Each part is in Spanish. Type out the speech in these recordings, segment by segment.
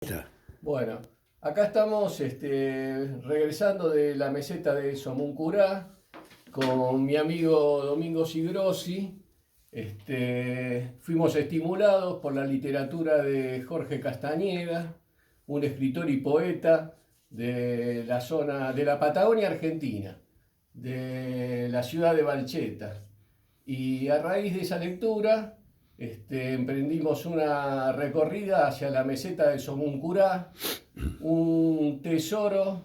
Está. Bueno, acá estamos regresando de la meseta de Somuncurá con mi amigo Domingo Sigrossi. Fuimos estimulados por la literatura de Jorge Castañeda, un escritor y poeta de la zona de la Patagonia Argentina, de la ciudad de Balcheta. Y a raíz de esa lectura, emprendimos una recorrida hacia la meseta de Somuncurá, un tesoro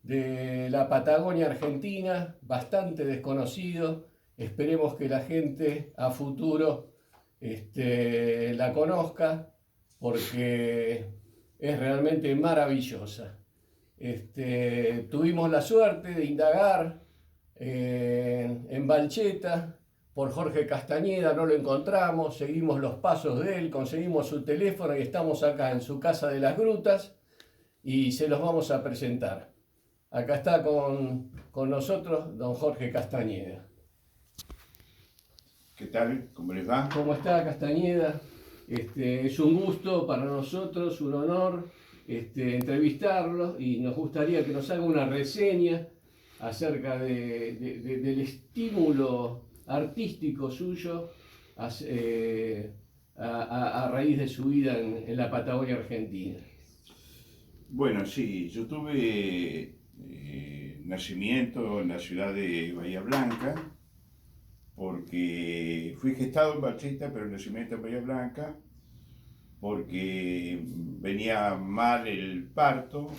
de la Patagonia Argentina, bastante desconocido. Esperemos que la gente a futuro la conozca porque es realmente maravillosa. Tuvimos la suerte de indagar en Balcheta por Jorge Castañeda, no lo encontramos, seguimos los pasos de él, conseguimos su teléfono y estamos acá en su casa de las Grutas y se los vamos a presentar. Acá está con nosotros don Jorge Castañeda. ¿Qué tal? ¿Cómo les va? ¿Cómo está Castañeda? Es un gusto para nosotros, un honor entrevistarlo y nos gustaría que nos haga una reseña acerca del estímulo artístico suyo a raíz de su vida en la Patagonia Argentina. Bueno, sí, yo tuve nacimiento en la ciudad de Bahía Blanca, porque fui gestado en Balcheta, pero el nacimiento en Bahía Blanca, porque venía mal el parto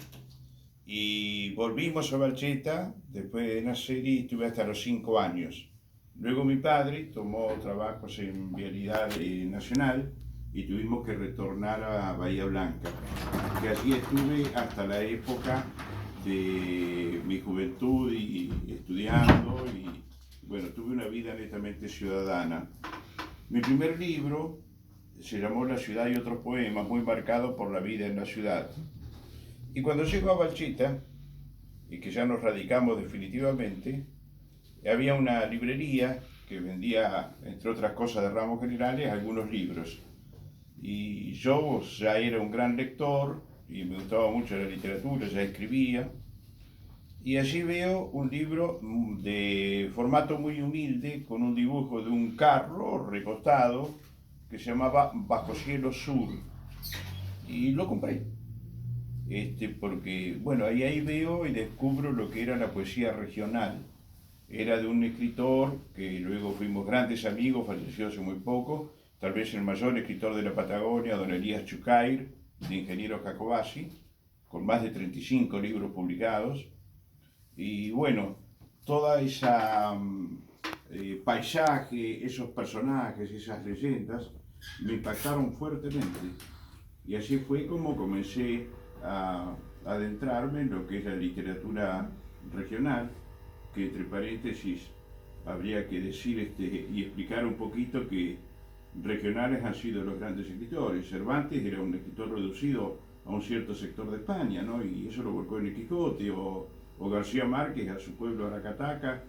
y volvimos a Balcheta después de nacer y estuve hasta los 5 años. Luego mi padre tomó trabajos en Vialidad Nacional y tuvimos que retornar a Bahía Blanca, que allí estuve hasta la época de mi juventud y estudiando y bueno, tuve una vida netamente ciudadana. Mi primer libro se llamó La ciudad y otros poemas, muy marcado por la vida en la ciudad. Y cuando llego a Balcheta, y que ya nos radicamos definitivamente, había una librería que vendía, entre otras cosas de ramos generales, algunos libros. Y yo ya era un gran lector y me gustaba mucho la literatura, ya escribía. Y allí veo un libro de formato muy humilde, con un dibujo de un carro recostado, que se llamaba Bajo Cielo Sur. Y lo compré. Porque, bueno, ahí veo y descubro lo que era la poesía regional. Era de un escritor que luego fuimos grandes amigos, falleció hace muy poco, tal vez el mayor escritor de la Patagonia, don Elías Chucair, de Ingeniero Jacobasi, con más de 35 libros publicados. Y bueno, toda esa paisaje, esos personajes, esas leyendas, me impactaron fuertemente. Y así fue como comencé a adentrarme en lo que es la literatura regional, que entre paréntesis habría que decir y explicar un poquito que regionales han sido los grandes escritores. Cervantes era un escritor reducido a un cierto sector de España, ¿no? Y eso lo volcó en el Quijote, o García Márquez a su pueblo Aracataca,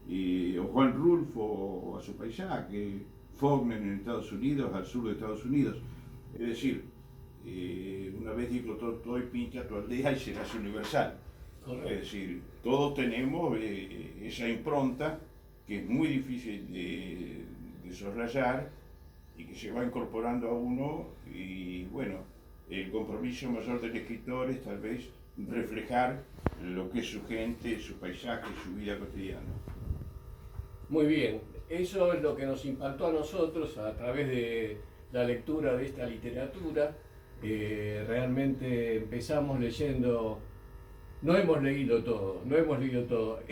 o Juan Rulfo a su paisaje, Faulkner en Estados Unidos, al sur de Estados Unidos. Es decir, una vez dijo Tolstoy, pincha tu aldea y serás universal. Correcto. Es decir, todos tenemos esa impronta que es muy difícil de soslayar y que se va incorporando a uno y bueno, el compromiso mayor del escritor es tal vez reflejar lo que es su gente, su paisaje, su vida cotidiana. Muy bien, eso es lo que nos impactó a nosotros a través de la lectura de esta literatura. Realmente empezamos leyendo, no hemos leído todo,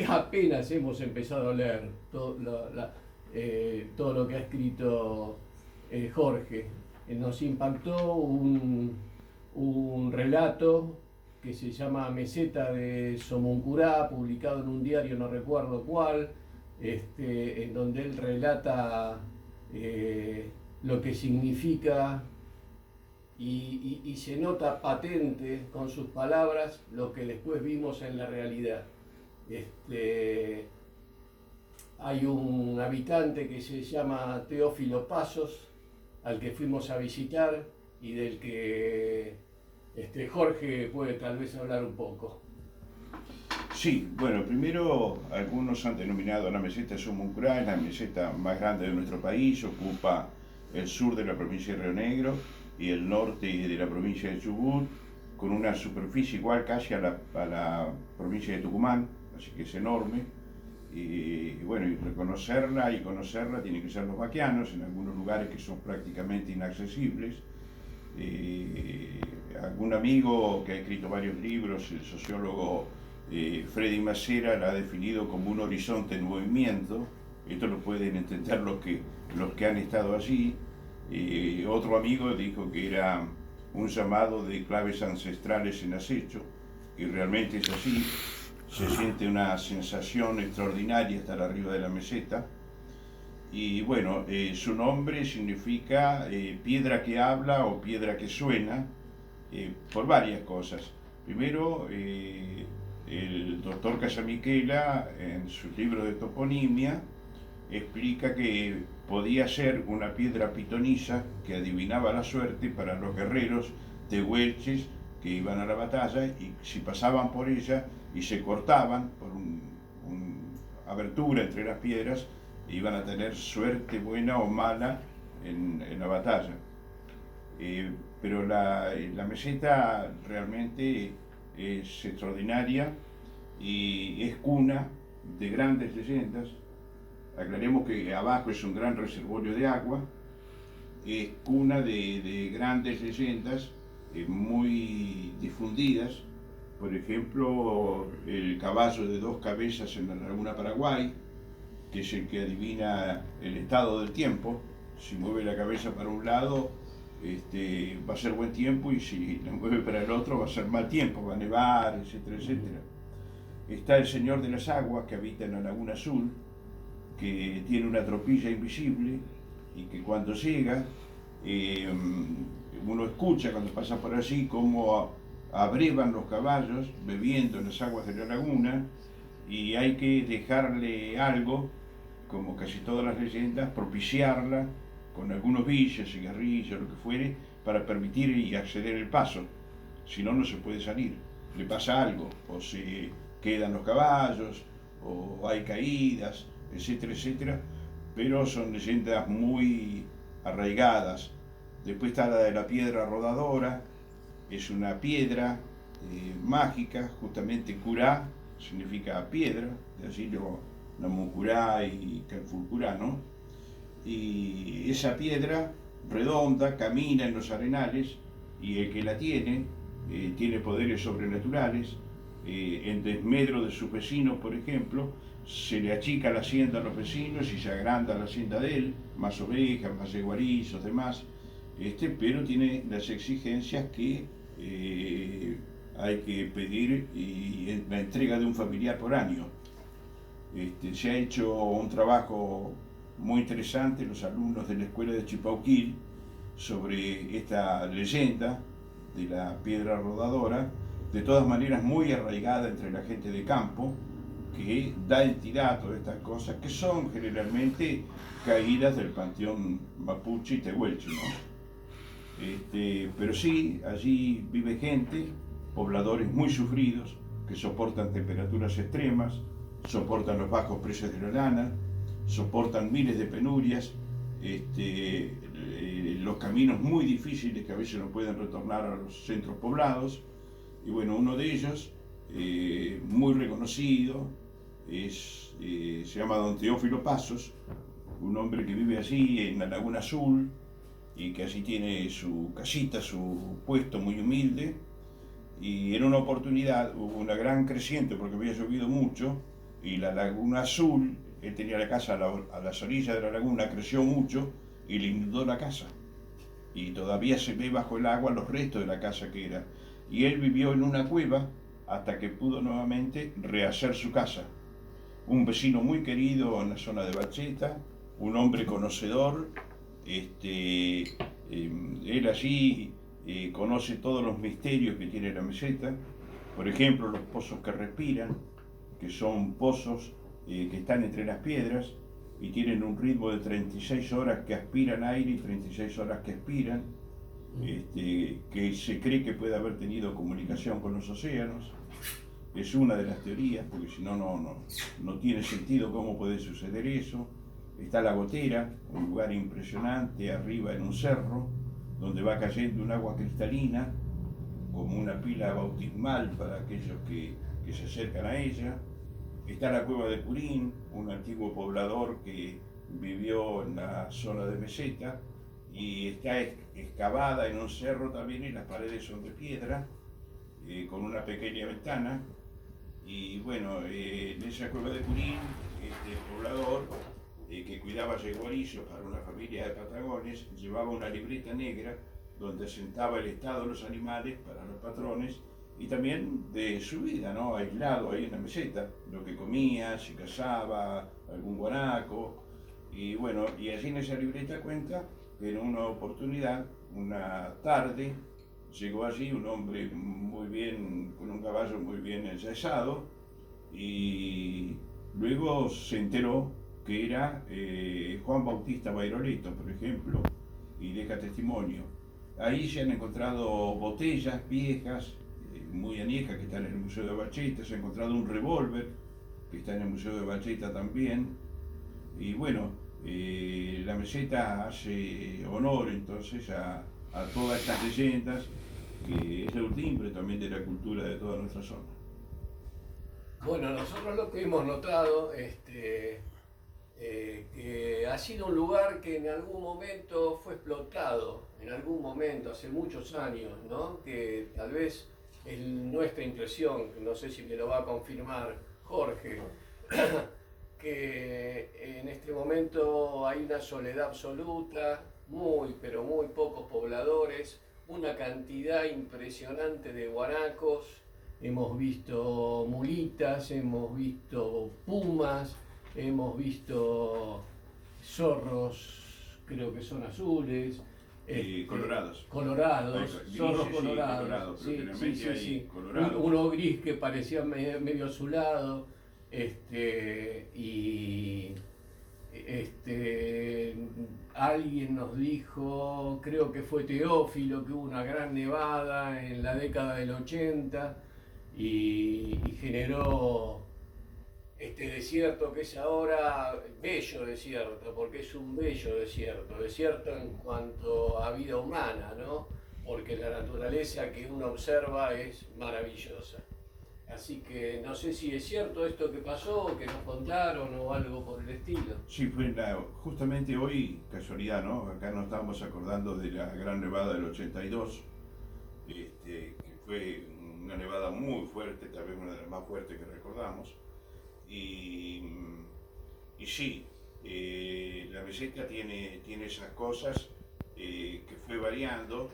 apenas hemos empezado a leer todo lo que ha escrito Jorge. Nos impactó un relato que se llama Meseta de Somuncurá, publicado en un diario, no recuerdo cuál, en donde él relata lo que significa y se nota patente con sus palabras lo que después vimos en la realidad. Hay un habitante que se llama Teófilo Pasos, al que fuimos a visitar y del que Jorge puede tal vez hablar un poco. Sí, bueno, primero algunos han denominado la meseta Sumuncurá, es la meseta más grande de nuestro país, ocupa el sur de la provincia de Río Negro y el norte de la provincia de Chubut, con una superficie igual casi a la provincia de Tucumán, así que es enorme. Y bueno, y reconocerla y conocerla tienen que ser los vaquianos, en algunos lugares que son prácticamente inaccesibles. Algún amigo que ha escrito varios libros, el sociólogo Freddy Macera, la ha definido como un horizonte en movimiento. Esto lo pueden entender los que han estado allí. Otro amigo dijo que era un llamado de claves ancestrales en acecho, y realmente es así. Se siente una sensación extraordinaria estar arriba de la meseta. Y bueno, su nombre significa piedra que habla o piedra que suena, por varias cosas. Primero, el doctor Casamiquela, en su libro de toponimia, explica que podía ser una piedra pitonisa que adivinaba la suerte para los guerreros tehuelches que iban a la batalla, y si pasaban por ella y se cortaban por una abertura entre las piedras, iban a tener suerte buena o mala en la batalla. Pero la meseta realmente es extraordinaria y es cuna de grandes leyendas. Aclaremos que abajo es un gran reservorio de agua, es cuna de grandes leyendas muy difundidas. Por ejemplo, el caballo de dos cabezas en la laguna Paraguay, que es el que adivina el estado del tiempo. Si mueve la cabeza para un lado, va a ser buen tiempo, y si la mueve para el otro va a ser mal tiempo, va a nevar, etcétera, etcétera. Está el Señor de las Aguas, que habita en la Laguna Azul, que tiene una tropilla invisible y que cuando llega, uno escucha cuando pasa por allí cómo abrevan los caballos bebiendo en las aguas de la laguna, y hay que dejarle algo, como casi todas las leyendas, propiciarla con algunos vicios, cigarrillos, lo que fuere, para permitir y acceder el paso. Si no, no se puede salir. Le pasa algo, o se quedan los caballos, o hay caídas, etcétera, etcétera. Pero son leyendas muy arraigadas. Después está la de la piedra rodadora. Es una piedra mágica, justamente curá significa piedra, de allí Namuncurá y Calfulcurá, ¿no? Y esa piedra redonda camina en los arenales, y el que la tiene poderes sobrenaturales. En desmedro de sus vecinos, por ejemplo, se le achica la hacienda a los vecinos y se agranda la hacienda de él, más ovejas, más yeguarizos, demás, pero tiene las exigencias que hay que pedir, y la entrega de un familiar por año. Se ha hecho un trabajo muy interesante, los alumnos de la escuela de Chipauquil, sobre esta leyenda de la piedra rodadora, de todas maneras muy arraigada entre la gente de campo, que da entidad a todas estas cosas, que son generalmente caídas del panteón mapuche y tehuelche, ¿no? Pero sí, allí vive gente, pobladores muy sufridos, que soportan temperaturas extremas, soportan los bajos precios de la lana, soportan miles de penurias, los caminos muy difíciles que a veces no pueden retornar a los centros poblados. Y bueno, uno de ellos, muy reconocido, se llama don Teófilo Pasos, un hombre que vive allí en la Laguna Azul, y que allí tiene su casita, su puesto muy humilde. Y en una oportunidad hubo una gran creciente porque había llovido mucho, y la Laguna Azul, él tenía la casa a las orillas de la laguna, creció mucho y le inundó la casa. Y todavía se ve bajo el agua los restos de la casa que era. Y él vivió en una cueva hasta que pudo nuevamente rehacer su casa. Un vecino muy querido en la zona de Bacheta, un hombre conocedor. Él allí conoce todos los misterios que tiene la meseta. Por ejemplo, los pozos que respiran, que son pozos que están entre las piedras y tienen un ritmo de 36 horas que aspiran aire y 36 horas que expiran. que se cree que puede haber tenido comunicación con los océanos. Es una de las teorías, porque si no, no tiene sentido cómo puede suceder eso. Está La Gotera, un lugar impresionante arriba en un cerro, donde va cayendo un agua cristalina, como una pila bautismal para aquellos que se acercan a ella. Está la Cueva de Purín, un antiguo poblador que vivió en la zona de meseta, y está excavada en un cerro también, y las paredes son de piedra, con una pequeña ventana. Y bueno, en esa Cueva de Purín, este poblador que cuidaba yeguarillos para una familia de patagones, llevaba una libreta negra donde sentaba el estado de los animales para los patrones, y también de su vida, ¿no? Aislado ahí en la meseta, lo que comía, si cazaba, algún guanaco. Y bueno, y allí en esa libreta cuenta que en una oportunidad, una tarde, llegó allí un hombre muy bien, con un caballo muy bien ensayado, y luego se enteró que era Juan Bautista Bairoleto, por ejemplo, y deja testimonio. Ahí se han encontrado botellas viejas, muy añejas, que están en el Museo de Bacheta. Se ha encontrado un revólver que está en el Museo de Bacheta también. Y bueno, la meseta hace honor entonces a todas estas leyendas, que es el timbre también de la cultura de toda nuestra zona. Bueno, nosotros lo que hemos notado que ha sido un lugar que en algún momento fue explotado, en algún momento, hace muchos años, ¿no? Que tal vez es nuestra impresión, no sé si me lo va a confirmar Jorge, que en este momento hay una soledad absoluta, pero muy pocos pobladores, una cantidad impresionante de guanacos, hemos visto mulitas, hemos visto pumas, hemos visto zorros, creo que son azules. Colorados. Zorros colorados. Sí. Uno gris que parecía medio azulado. Alguien nos dijo, creo que fue Teófilo, que hubo una gran nevada en la década del 80 y generó este desierto que es ahora bello desierto, porque es un bello desierto en cuanto a vida humana, ¿no? Porque la naturaleza que uno observa es maravillosa. Así que no sé si es cierto esto que pasó, que nos contaron o algo por el estilo. Sí, fue justamente hoy, casualidad, ¿no? Acá nos estábamos acordando de la gran nevada del 82, que fue una nevada muy fuerte, tal vez una de las más fuertes que recordamos. Y sí, la meseta tiene esas cosas, que fue variando.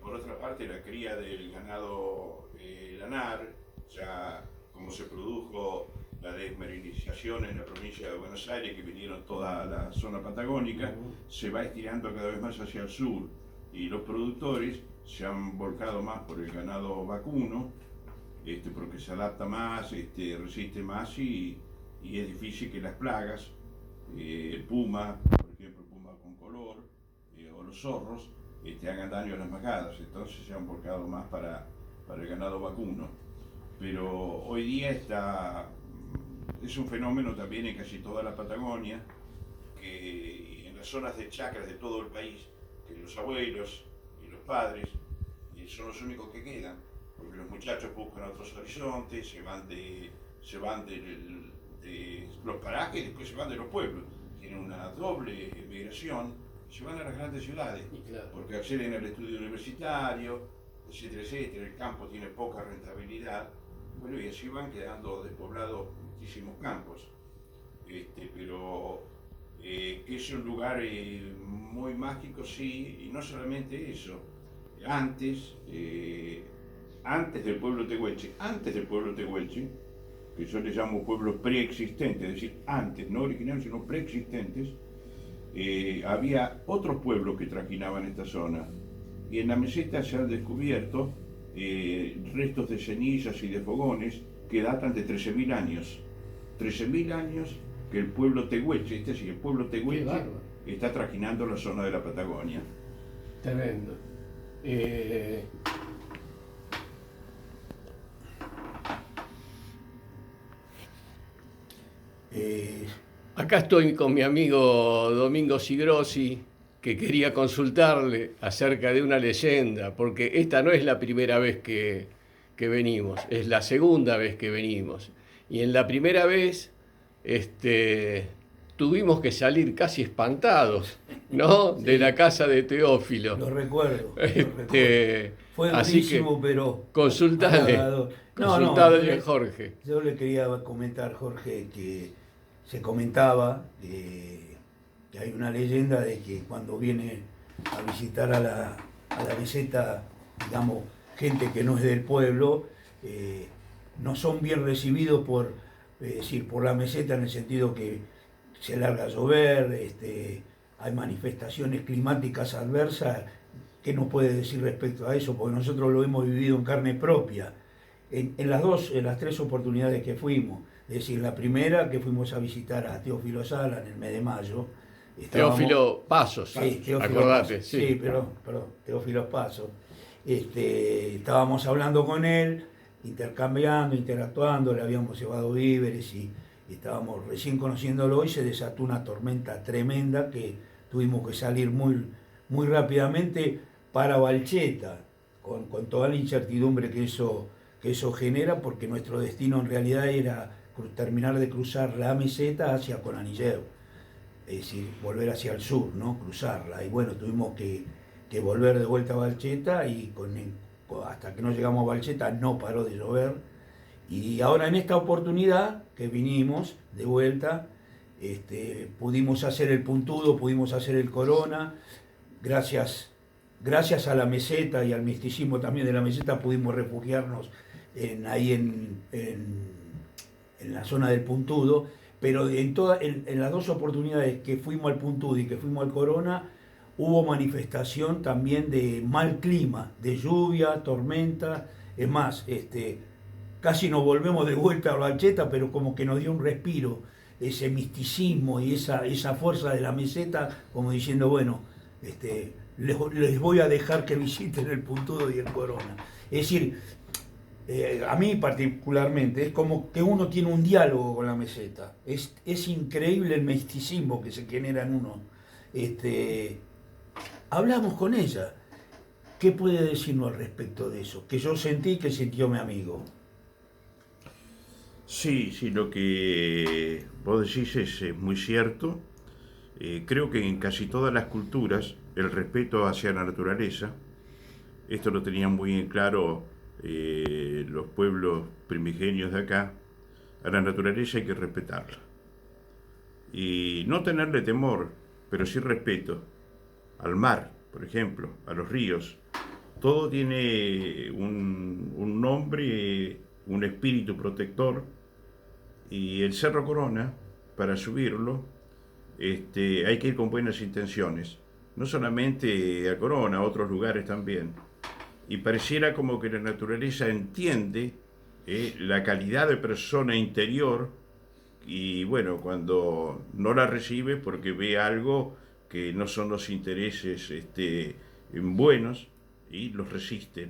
Por otra parte, la cría del ganado lanar, ya como se produjo la desmerinización en la provincia de Buenos Aires, que vinieron toda la zona patagónica, se va estirando cada vez más hacia el sur, y los productores se han volcado más por el ganado vacuno, porque se adapta más, resiste más, y es difícil que las plagas, el puma, por ejemplo, el puma con color, o los zorros, hagan daño a las majadas. Entonces se han volcado más para el ganado vacuno. Pero hoy día es un fenómeno también en casi toda la Patagonia, que en las zonas de chacras de todo el país, que los abuelos y los padres son los únicos que quedan, porque los muchachos buscan otros horizontes, se van de los parajes y después se van de los pueblos. Tienen una doble migración, se van a las grandes ciudades, claro, porque acceden al estudio universitario, etcétera, etcétera. El campo tiene poca rentabilidad, bueno, y así van quedando despoblados muchísimos campos. Pero que es un lugar muy mágico, sí, y no solamente eso. Antes del pueblo tehuelche, que yo les llamo pueblos preexistentes, es decir, antes, no originarios, sino preexistentes, había otros pueblos que trajinaban esta zona, y en la meseta se han descubierto restos de cenizas y de fogones que datan de 13.000 años. 13.000 años que el pueblo tehuelche, el pueblo tehuelche está trajinando la zona de la Patagonia. Tremendo. Eh, Eh, Acá estoy con mi amigo Domingo Sigrossi, que quería consultarle acerca de una leyenda, porque esta no es la primera vez que venimos, es la segunda vez que venimos. Y en la primera vez este, tuvimos que salir casi espantados, ¿no? De la sí, casa de Teófilo. lo recuerdo, lo recuerdo. Este, Fue así que durísimo, pero consultale, halagador. No, consultale a Jorge. yo le quería comentar, Jorge, que se comentaba que hay una leyenda de que cuando viene a visitar a la meseta, digamos, gente que no es del pueblo, no son bien recibidos por, decir, por la meseta en el sentido que se larga a llover, hay manifestaciones climáticas adversas. ¿Qué nos puede decir respecto a eso? Porque nosotros lo hemos vivido en carne propia. En las tres oportunidades que fuimos, es decir, la primera que fuimos a visitar a Teófilo Sala en el mes de mayo, Teófilo Pasos, sí, Teófilo acordate, Pasos, sí, perdón, Teófilo Pasos. Estábamos hablando con él, intercambiando, interactuando, le habíamos llevado víveres y estábamos recién conociéndolo y se desató una tormenta tremenda que tuvimos que salir muy rápidamente para Valcheta, con toda la incertidumbre que eso genera, porque nuestro destino en realidad era terminar de cruzar la meseta hacia Conanilleu, es decir, volver hacia el sur, ¿no? Cruzarla. Y bueno, tuvimos que volver de vuelta a Valcheta y hasta que no llegamos a Valcheta no paró de llover. Y ahora en esta oportunidad que vinimos de vuelta, pudimos hacer el puntudo, pudimos hacer el corona, gracias a la meseta y al misticismo también de la meseta pudimos refugiarnos ahí en la zona del puntudo, pero en las dos oportunidades que fuimos al puntudo y que fuimos al corona, hubo manifestación también de mal clima, de lluvia, tormenta, es más, casi nos volvemos de vuelta a Valcheta, pero como que nos dio un respiro, ese misticismo y esa fuerza de la meseta, como diciendo, bueno, les voy a dejar que visiten el puntudo y el corona. Es decir, a mí particularmente, es como que uno tiene un diálogo con la meseta. Es increíble el misticismo que se genera en uno. Hablamos con ella. ¿Qué puede decirnos al respecto de eso? Que yo sentí que sintió mi amigo. Sí, sí, lo que vos decís es muy cierto. Creo que en casi todas las culturas el respeto hacia la naturaleza, esto lo tenían muy en claro los pueblos primigenios de acá, a la naturaleza hay que respetarla. Y no tenerle temor, pero sí respeto al mar, por ejemplo, a los ríos. Todo tiene un nombre, un espíritu protector, y el Cerro Corona, para subirlo, hay que ir con buenas intenciones, no solamente a Corona, a otros lugares también. Y pareciera como que la naturaleza entiende la calidad de persona interior y bueno, cuando no la recibe porque ve algo que no son los intereses buenos y los resiste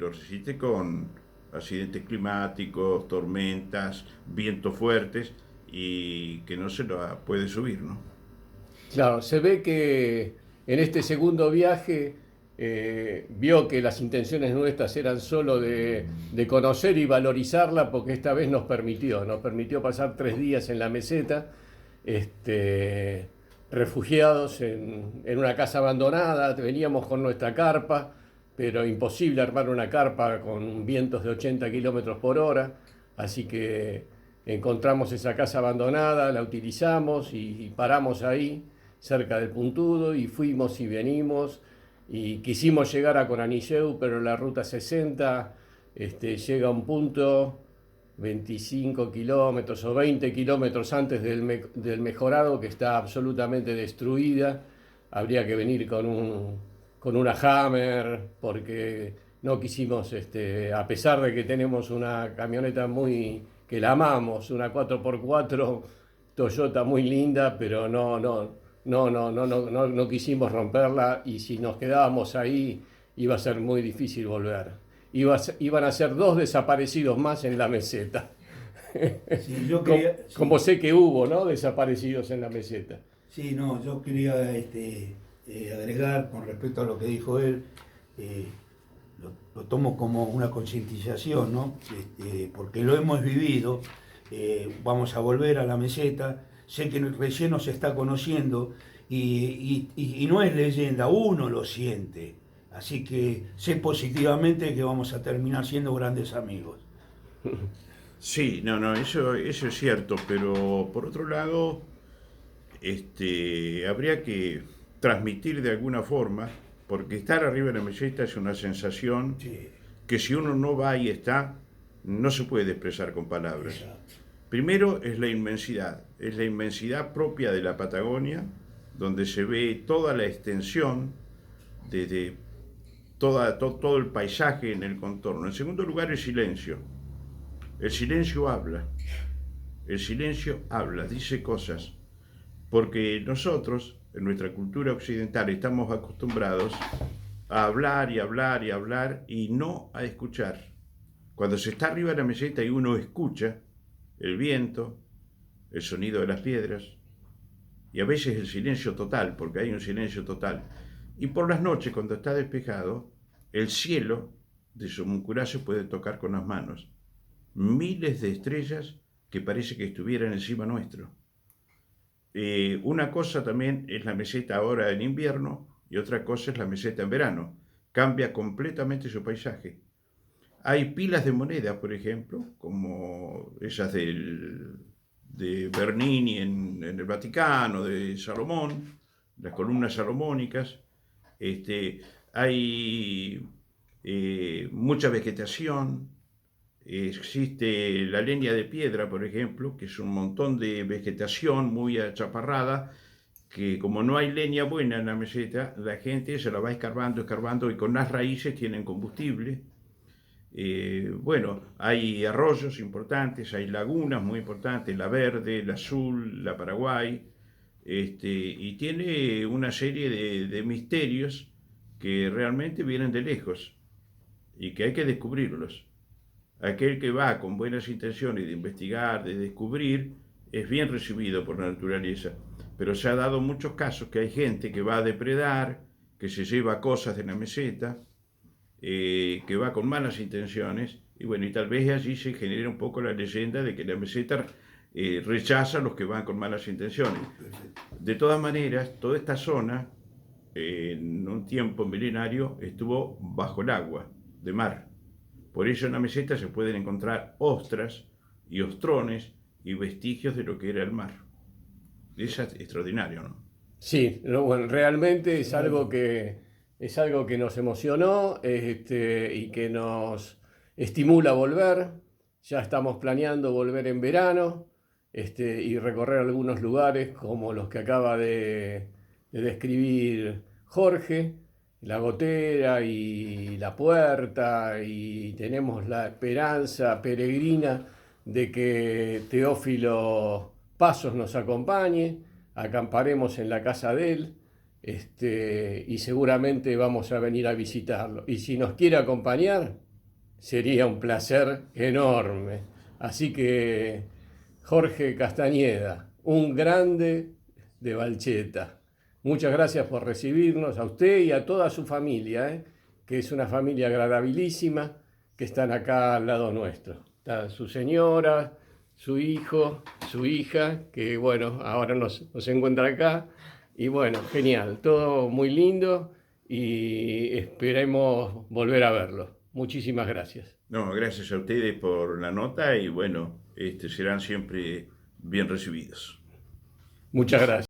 con accidentes climáticos, tormentas, vientos fuertes y que no se lo puede subir, ¿no? Claro, se ve que en este segundo viaje vio que las intenciones nuestras eran solo de conocer y valorizarla, porque esta vez nos permitió pasar 3 días en la meseta, refugiados en una casa abandonada. Veníamos con nuestra carpa, pero imposible armar una carpa con vientos de 80 kilómetros por hora, así que encontramos esa casa abandonada, la utilizamos y paramos ahí cerca del puntudo y fuimos y venimos y quisimos llegar a Conanilleu, pero la ruta 60 llega a un punto 25 kilómetros o 20 kilómetros antes del mejorado, que está absolutamente destruida. Habría que venir con una Hammer porque no quisimos, a pesar de que tenemos una camioneta que la amamos, una 4x4 Toyota muy linda, pero no quisimos romperla, y si nos quedábamos ahí iba a ser muy difícil volver. Iban a ser 2 desaparecidos más en la meseta. Sí, yo quería, Como sé que hubo, ¿no?, desaparecidos en la meseta. sí, no, yo quería agregar con respecto a lo que dijo él, lo tomo como una concientización, ¿no? Porque lo hemos vivido, vamos a volver a la meseta, sé que recién nos está conociendo y no es leyenda, uno lo siente, así que sé positivamente que vamos a terminar siendo grandes amigos. Sí, no, eso es cierto, pero por otro lado, habría que transmitir de alguna forma, porque estar arriba de la meseta es una sensación Sí, que si uno no va y está, no se puede expresar con palabras. exacto. Primero es la inmensidad propia de la Patagonia, donde se ve toda la extensión, desde todo el paisaje en el contorno. En segundo lugar, el silencio habla, dice cosas, porque nosotros, en nuestra cultura occidental, estamos acostumbrados a hablar y hablar y hablar y no a escuchar. Cuando se está arriba de la meseta y uno escucha el viento, el sonido de las piedras y a veces el silencio total, porque hay un silencio total. Y por las noches, cuando está despejado, el cielo de Somuncurá se puede tocar con las manos. Miles de estrellas que parece que estuvieran encima nuestro. Una cosa también es la meseta ahora en invierno y otra cosa es la meseta en verano. Cambia completamente su paisaje. Hay pilas de monedas, por ejemplo, como esas de Bernini en el Vaticano, de Salomón, las columnas salomónicas. Hay mucha vegetación. Existe la leña de piedra, por ejemplo, que es un montón de vegetación muy achaparrada, que como no hay leña buena en la meseta, la gente se la va escarbando y con las raíces tienen combustible. Bueno, hay arroyos importantes, hay lagunas muy importantes, la Verde, la Azul, la Paraguay, y tiene una serie de misterios que realmente vienen de lejos y que hay que descubrirlos. Aquel que va con buenas intenciones de investigar, de descubrir, es bien recibido por la naturaleza, pero se ha dado muchos casos que hay gente que va a depredar, que se lleva cosas de la meseta, que va con malas intenciones, y bueno, y tal vez allí se genera un poco la leyenda de que la meseta rechaza a los que van con malas intenciones. De todas maneras, toda esta zona, en un tiempo milenario, estuvo bajo el agua de mar. Por eso en la meseta se pueden encontrar ostras y ostrones y vestigios de lo que era el mar. Es extraordinario, ¿no? Sí, bueno, realmente es algo que nos emocionó, y que nos estimula a volver. Ya estamos planeando volver en verano, y recorrer algunos lugares como los que acaba de describir Jorge, La Gotera y La Puerta, y tenemos la esperanza peregrina de que Teófilo Pasos nos acompañe. Acamparemos en la casa de él, y seguramente vamos a venir a visitarlo. Y si nos quiere acompañar, sería un placer enorme. Así que, Jorge Castañeda, un grande de Valcheta, muchas gracias por recibirnos, a usted y a toda su familia, que es una familia agradabilísima, que están acá al lado nuestro. Está su señora, su hijo, su hija, que bueno, ahora nos encuentra acá. Y bueno, genial, todo muy lindo y esperemos volver a verlo. Muchísimas gracias. No, gracias a ustedes por la nota y bueno, serán siempre bien recibidos. Muchas gracias.